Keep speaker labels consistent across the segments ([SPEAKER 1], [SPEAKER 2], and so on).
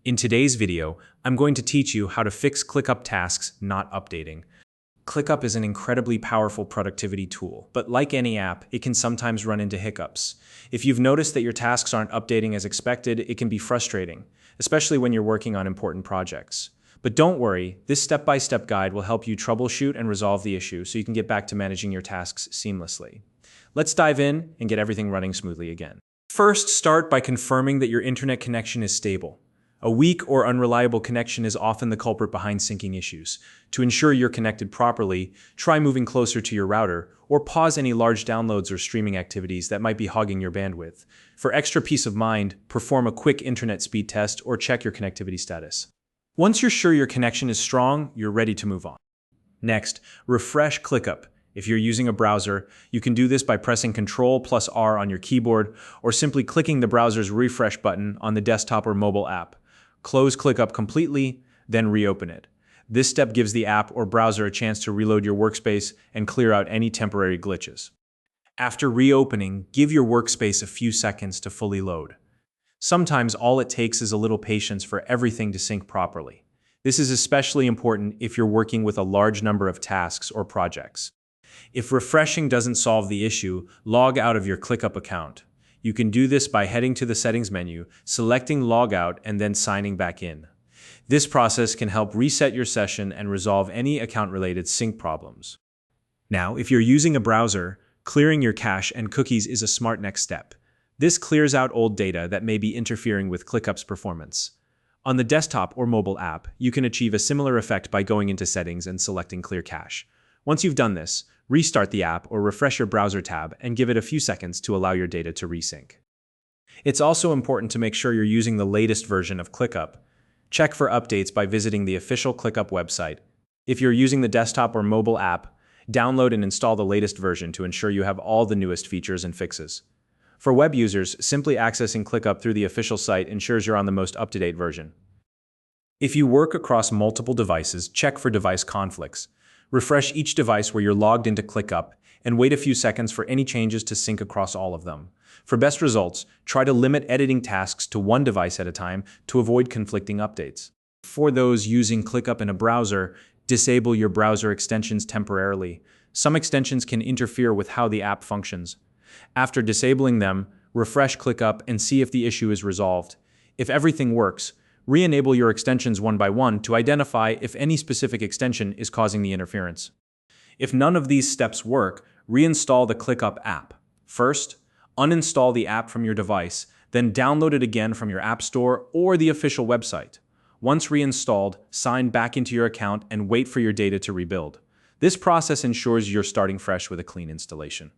[SPEAKER 1] In today's video, I'm going to teach you how to fix ClickUp tasks not updating. ClickUp is an incredibly powerful productivity tool, but like any app, it can sometimes run into hiccups. If you've noticed that your tasks aren't updating as expected, it can be frustrating, especially when you're working on important projects. But don't worry, this step-by-step guide will help you troubleshoot and resolve the issue so you can get back to managing your tasks seamlessly. Let's dive in and get everything running smoothly again. First, start by confirming that your internet connection is stable. A weak or unreliable connection is often the culprit behind syncing issues. To ensure you're connected properly, try moving closer to your router or pause any large downloads or streaming activities that might be hogging your bandwidth. For extra peace of mind, perform a quick internet speed test or check your connectivity status. Once you're sure your connection is strong, you're ready to move on. Next, refresh ClickUp. If you're using a browser, you can do this by pressing Ctrl+R on your keyboard or simply clicking the browser's refresh button on the desktop or mobile app. Close ClickUp completely, then reopen it. This step gives the app or browser a chance to reload your workspace and clear out any temporary glitches. After reopening, give your workspace a few seconds to fully load. Sometimes all it takes is a little patience for everything to sync properly. This is especially important if you're working with a large number of tasks or projects. If refreshing doesn't solve the issue, log out of your ClickUp account. You can do this by heading to the Settings menu, selecting Log Out, and then signing back in. This process can help reset your session and resolve any account-related sync problems. Now, if you're using a browser, clearing your cache and cookies is a smart next step. This clears out old data that may be interfering with ClickUp's performance. On the desktop or mobile app, you can achieve a similar effect by going into Settings and selecting Clear Cache. Once you've done this, restart the app or refresh your browser tab and give it a few seconds to allow your data to resync. It's also important to make sure you're using the latest version of ClickUp. Check for updates by visiting the official ClickUp website. If you're using the desktop or mobile app, download and install the latest version to ensure you have all the newest features and fixes. For web users, simply accessing ClickUp through the official site ensures you're on the most up-to-date version. If you work across multiple devices, check for device conflicts. Refresh each device where you're logged into ClickUp and wait a few seconds for any changes to sync across all of them. For best results, try to limit editing tasks to one device at a time to avoid conflicting updates. For those using ClickUp in a browser, disable your browser extensions temporarily. Some extensions can interfere with how the app functions. After disabling them, refresh ClickUp and see if the issue is resolved. If everything works, re-enable your extensions one by one to identify if any specific extension is causing the interference. If none of these steps work, reinstall the ClickUp app. First, uninstall the app from your device, then download it again from your App Store or the official website. Once reinstalled, sign back into your account and wait for your data to rebuild. This process ensures you're starting fresh with a clean installation.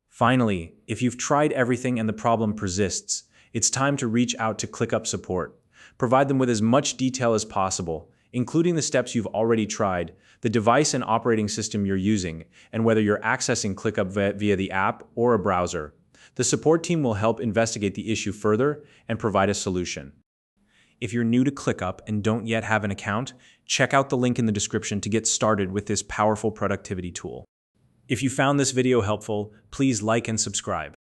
[SPEAKER 1] Finally, if you've tried everything and the problem persists, it's time to reach out to ClickUp support. Provide them with as much detail as possible, including the steps you've already tried, the device and operating system you're using, and whether you're accessing ClickUp via the app or a browser. The support team will help investigate the issue further and provide a solution. If you're new to ClickUp and don't yet have an account, check out the link in the description to get started with this powerful productivity tool. If you found this video helpful, please like and subscribe.